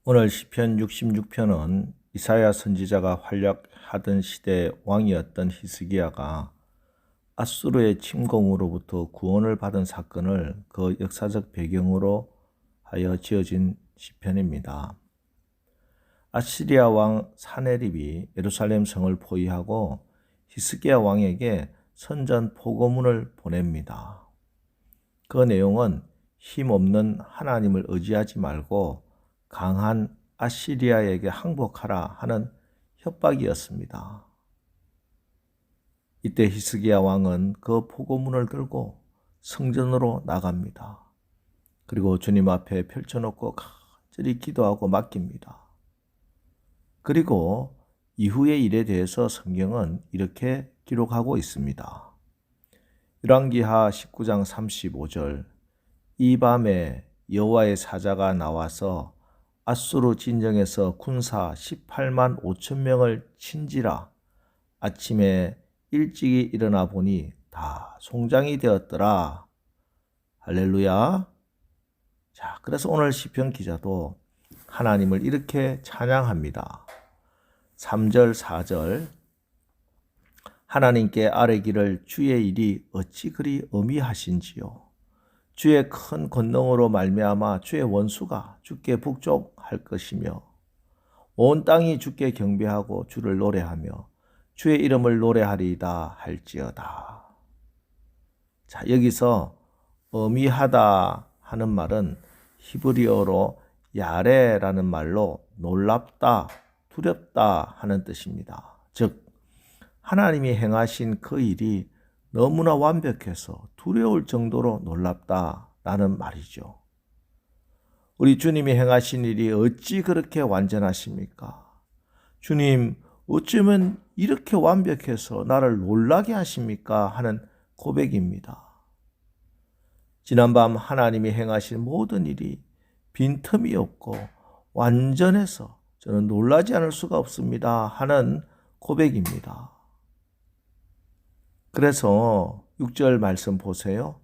오늘 시편 66편은 이사야 선지자가 활약하던 시대의 왕이었던 히스기야가 아수르의 침공으로부터 구원을 받은 사건을 그 역사적 배경으로 하여 지어진 시편입니다. 아시리아 왕 사네립이 예루살렘 성을 포위하고 히스기야 왕에게 선전 포고문을 보냅니다. 그 내용은 힘없는 하나님을 의지하지 말고 강한 아시리아에게 항복하라 하는 협박이었습니다. 이때 히스기야 왕은 그 포고문을 들고 성전으로 나갑니다. 그리고 주님 앞에 펼쳐놓고 간절히 기도하고 맡깁니다. 그리고 이후의 일에 대해서 성경은 이렇게 기록하고 있습니다. 열왕기하 19장 35절 이 밤에 여호와의 사자가 나와서 아수르 진정에서 군사 18만 5천 명을 친지라. 아침에 일찍이 일어나 보니 다 송장이 되었더라. 할렐루야. 자, 그래서 오늘 시편 기자도 하나님을 이렇게 찬양합니다. 3절 4절 하나님께 아뢰기를 주의 일이 어찌 그리 어미하신지요. 주의 큰 권능으로 말미암아 주의 원수가 주께 북종할 것이며 온 땅이 주께 경배하고 주를 노래하며 주의 이름을 노래하리이다 할지어다. 자, 여기서 어미하다 하는 말은 히브리어로 야레라는 말로 놀랍다, 두렵다 하는 뜻입니다. 즉 하나님이 행하신 그 일이 너무나 완벽해서 두려울 정도로 놀랍다라는 말이죠. 우리 주님이 행하신 일이 어찌 그렇게 완전하십니까? 주님, 어쩌면 이렇게 완벽해서 나를 놀라게 하십니까? 하는 고백입니다. 지난밤 하나님이 행하신 모든 일이 빈틈이 없고 완전해서 저는 놀라지 않을 수가 없습니다. 하는 고백입니다. 그래서 6절 말씀 보세요.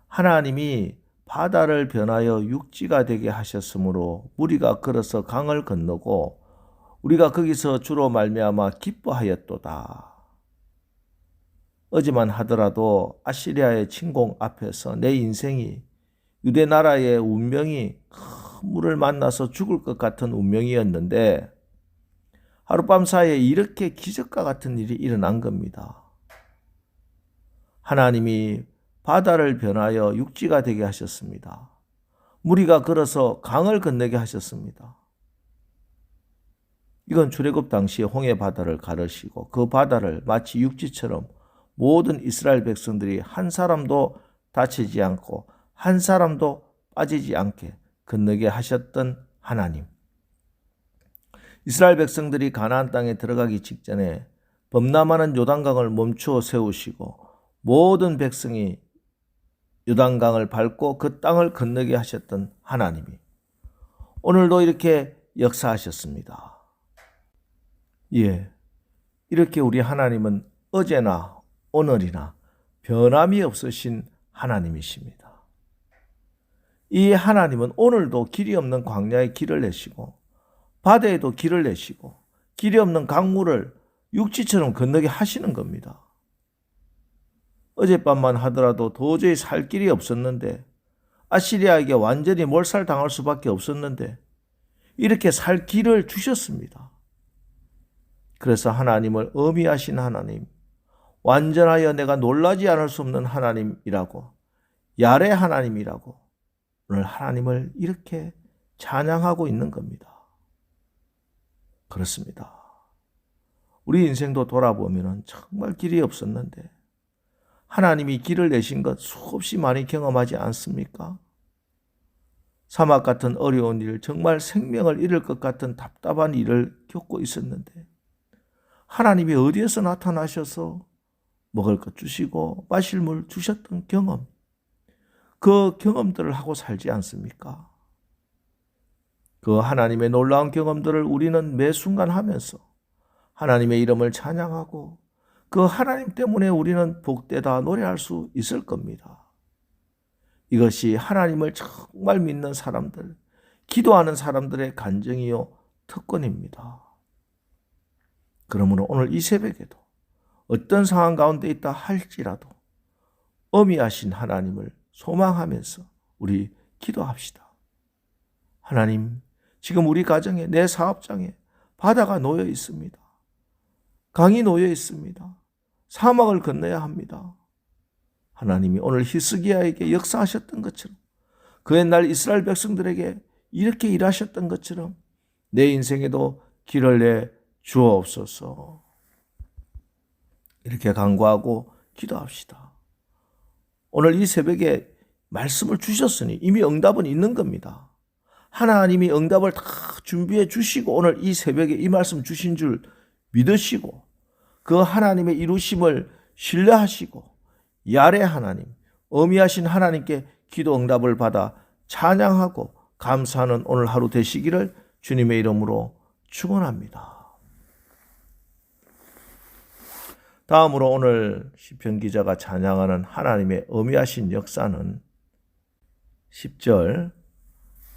하나님이 바다를 변하여 육지가 되게 하셨으므로 무리가 걸어서 강을 건너고 우리가 거기서 주로 말미암아 기뻐하였도다. 어제만 하더라도 아시리아의 침공 앞에서 내 인생이 유대 나라의 운명이 큰 물을 만나서 죽을 것 같은 운명이었는데 하룻밤 사이에 이렇게 기적과 같은 일이 일어난 겁니다. 하나님이 바다를 변하여 육지가 되게 하셨습니다. 무리가 걸어서 강을 건너게 하셨습니다. 이건 출애굽 당시에 홍해 바다를 가르시고 그 바다를 마치 육지처럼 모든 이스라엘 백성들이 한 사람도 다치지 않고 한 사람도 빠지지 않게 건너게 하셨던 하나님. 이스라엘 백성들이 가나안 땅에 들어가기 직전에 범람하는 요단강을 멈추어 세우시고 모든 백성이 요단강을 밟고 그 땅을 건너게 하셨던 하나님이 오늘도 이렇게 역사하셨습니다. 예, 이렇게 우리 하나님은 어제나 오늘이나 변함이 없으신 하나님이십니다. 이 하나님은 오늘도 길이 없는 광야에 길을 내시고 바다에도 길을 내시고 길이 없는 강물을 육지처럼 건너게 하시는 겁니다. 어젯밤만 하더라도 도저히 살 길이 없었는데 아시리아에게 완전히 몰살당할 수밖에 없었는데 이렇게 살 길을 주셨습니다. 그래서 하나님을 어미하신 하나님, 완전하여 내가 놀라지 않을 수 없는 하나님이라고, 야레 하나님이라고 오늘 하나님을 이렇게 찬양하고 있는 겁니다. 그렇습니다. 우리 인생도 돌아보면 정말 길이 없었는데 하나님이 길을 내신 것 수없이 많이 경험하지 않습니까? 사막 같은 어려운 일, 정말 생명을 잃을 것 같은 답답한 일을 겪고 있었는데 하나님이 어디에서 나타나셔서 먹을 것 주시고 마실 물 주셨던 경험, 그 경험들을 하고 살지 않습니까? 그 하나님의 놀라운 경험들을 우리는 매 순간 하면서 하나님의 이름을 찬양하고 그 하나님 때문에 우리는 복되다 노래할 수 있을 겁니다. 이것이 하나님을 정말 믿는 사람들, 기도하는 사람들의 간증이요 특권입니다. 그러므로 오늘 이 새벽에도 어떤 상황 가운데 있다 할지라도 어미하신 하나님을 소망하면서 우리 기도합시다. 하나님, 지금 우리 가정에, 내 사업장에 바다가 놓여 있습니다. 강이 놓여 있습니다. 사막을 건너야 합니다. 하나님이 오늘 히스기야에게 역사하셨던 것처럼, 그 옛날 이스라엘 백성들에게 이렇게 일하셨던 것처럼 내 인생에도 길을 내 주옵소서. 이렇게 간구하고 기도합시다. 오늘 이 새벽에 말씀을 주셨으니 이미 응답은 있는 겁니다. 하나님이 응답을 다 준비해 주시고 오늘 이 새벽에 이 말씀 주신 줄 믿으시고 그 하나님의 이루심을 신뢰하시고 야레 하나님, 어미하신 하나님께 기도 응답을 받아 찬양하고 감사하는 오늘 하루 되시기를 주님의 이름으로 축원합니다. 다음으로 오늘 시편 기자가 찬양하는 하나님의 어미하신 역사는 10절,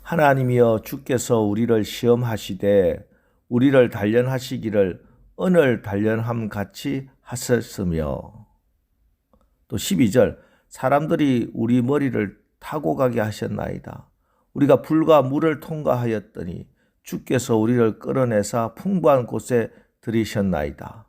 하나님이여 주께서 우리를 시험하시되 우리를 단련하시기를 은을 단련함 같이 하셨으며, 또 12절, 사람들이 우리 머리를 타고 가게 하셨나이다. 우리가 불과 물을 통과하였더니 주께서 우리를 끌어내사 풍부한 곳에 들이셨나이다.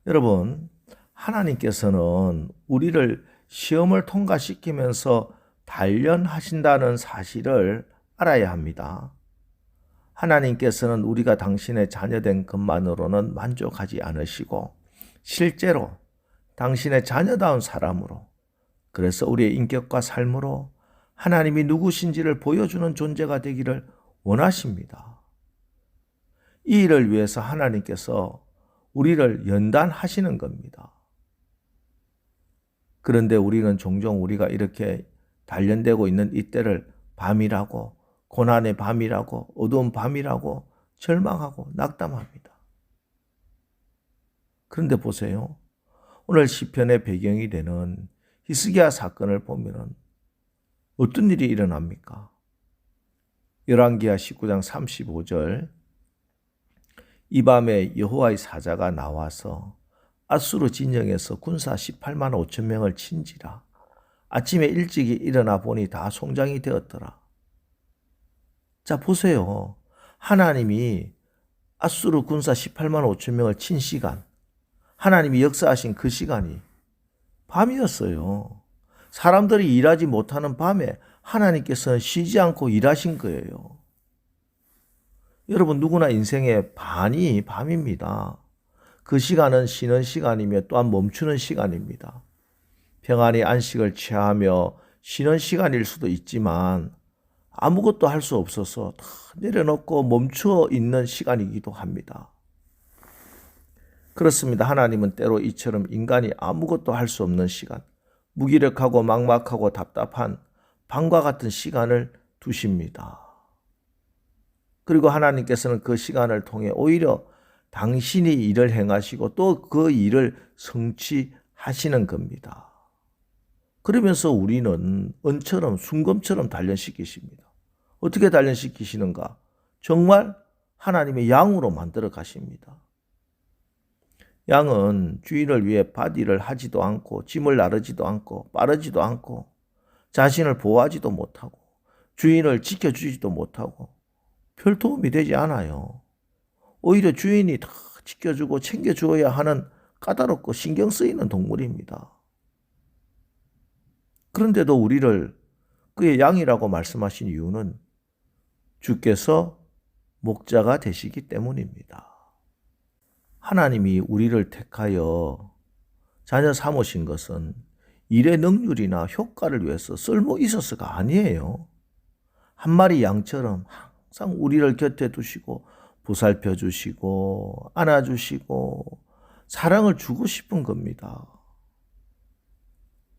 여러분, 하나님께서는 우리를 시험을 통과시키면서 단련하신다는 사실을 알아야 합니다. 하나님께서는 우리가 당신의 자녀된 것만으로는 만족하지 않으시고 실제로 당신의 자녀다운 사람으로, 그래서 우리의 인격과 삶으로 하나님이 누구신지를 보여주는 존재가 되기를 원하십니다. 이 일을 위해서 하나님께서 우리를 연단하시는 겁니다. 그런데 우리는 종종 우리가 이렇게 단련되고 있는 이때를 밤이라고, 고난의 밤이라고, 어두운 밤이라고 절망하고 낙담합니다. 그런데 보세요. 오늘 시편의 배경이 되는 히스기야 사건을 보면 어떤 일이 일어납니까? 열왕기하 19장 35절, 이 밤에 여호와의 사자가 나와서 아수르 진영에서 군사 18만 5천 명을 친지라. 아침에 일찍이 일어나 보니 다 송장이 되었더라. 자, 보세요. 하나님이 아수르 군사 18만 5천 명을 친 시간, 하나님이 역사하신 그 시간이 밤이었어요. 사람들이 일하지 못하는 밤에 하나님께서는 쉬지 않고 일하신 거예요. 여러분, 누구나 인생의 반이 밤입니다. 그 시간은 쉬는 시간이며 또한 멈추는 시간입니다. 평안히 안식을 취하며 쉬는 시간일 수도 있지만 아무것도 할 수 없어서 다 내려놓고 멈춰 있는 시간이기도 합니다. 그렇습니다. 하나님은 때로 이처럼 인간이 아무것도 할 수 없는 시간, 무기력하고 막막하고 답답한 밤과 같은 시간을 두십니다. 그리고 하나님께서는 그 시간을 통해 오히려 당신이 일을 행하시고 또 그 일을 성취하시는 겁니다. 그러면서 우리는 은처럼 순금처럼 단련시키십니다. 어떻게 단련시키시는가? 정말 하나님의 양으로 만들어 가십니다. 양은 주인을 위해 밭일을 하지도 않고 짐을 나르지도 않고 빠르지도 않고 자신을 보호하지도 못하고 주인을 지켜주지도 못하고 별 도움이 되지 않아요. 오히려 주인이 다 지켜주고 챙겨주어야 하는 까다롭고 신경 쓰이는 동물입니다. 그런데도 우리를 그의 양이라고 말씀하신 이유는 주께서 목자가 되시기 때문입니다. 하나님이 우리를 택하여 자녀 삼으신 것은 일의 능률이나 효과를 위해서 쓸모 있어서가 아니에요. 한 마리 양처럼 항상 우리를 곁에 두시고 보살펴 주시고 안아주시고 사랑을 주고 싶은 겁니다.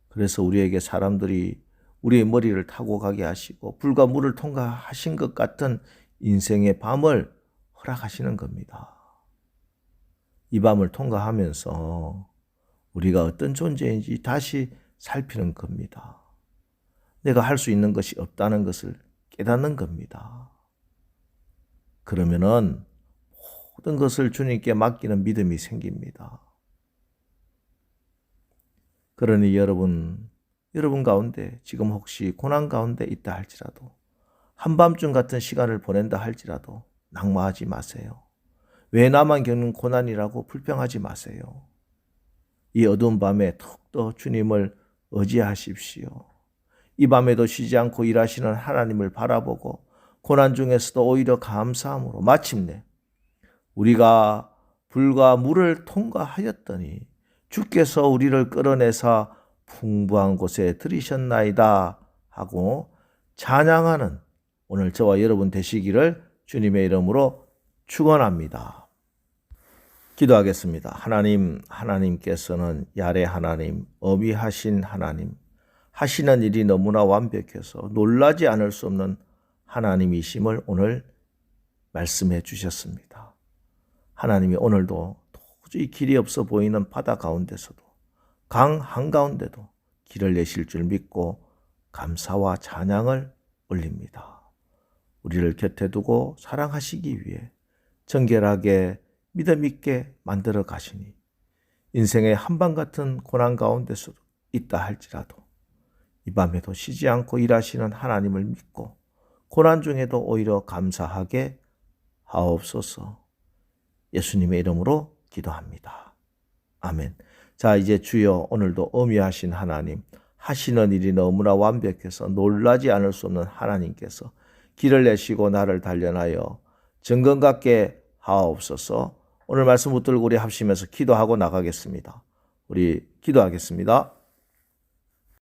그래서 우리에게 사람들이 우리의 머리를 타고 가게 하시고 불과 물을 통과하신 것 같은 인생의 밤을 허락하시는 겁니다. 이 밤을 통과하면서 우리가 어떤 존재인지 다시 살피는 겁니다. 내가 할 수 있는 것이 없다는 것을 깨닫는 겁니다. 그러면은 모든 것을 주님께 맡기는 믿음이 생깁니다. 그러니 여러분 가운데 지금 혹시 고난 가운데 있다 할지라도, 한밤중 같은 시간을 보낸다 할지라도 낙마하지 마세요. 왜 나만 겪는 고난이라고 불평하지 마세요. 이 어두운 밤에 더욱더 주님을 의지하십시오. 이 밤에도 쉬지 않고 일하시는 하나님을 바라보고 고난 중에서도 오히려 감사함으로 마침내 우리가 불과 물을 통과하였더니 주께서 우리를 끌어내사 풍부한 곳에 들이셨나이다 하고 찬양하는 오늘 저와 여러분 되시기를 주님의 이름으로 축원합니다. 기도하겠습니다. 하나님께서는 야레 하나님, 어미하신 하나님, 하시는 일이 너무나 완벽해서 놀라지 않을 수 없는 하나님이심을 오늘 말씀해 주셨습니다. 하나님이 오늘도 도저히 길이 없어 보이는 바다 가운데서도, 강 한가운데도 길을 내실 줄 믿고 감사와 찬양을 올립니다. 우리를 곁에 두고 사랑하시기 위해 정결하게 믿음 있게 만들어 가시니 인생의 한밤 같은 고난 가운데서도 있다 할지라도 이 밤에도 쉬지 않고 일하시는 하나님을 믿고 고난 중에도 오히려 감사하게 하옵소서. 예수님의 이름으로 기도합니다. 아멘. 자, 이제 주여 오늘도 어미하신 하나님, 하시는 일이 너무나 완벽해서 놀라지 않을 수 없는 하나님께서 길을 내시고 나를 단련하여 정금 같게 하옵소서. 오늘 말씀 붙들고 우리 합심해서 기도하고 나가겠습니다. 우리 기도하겠습니다.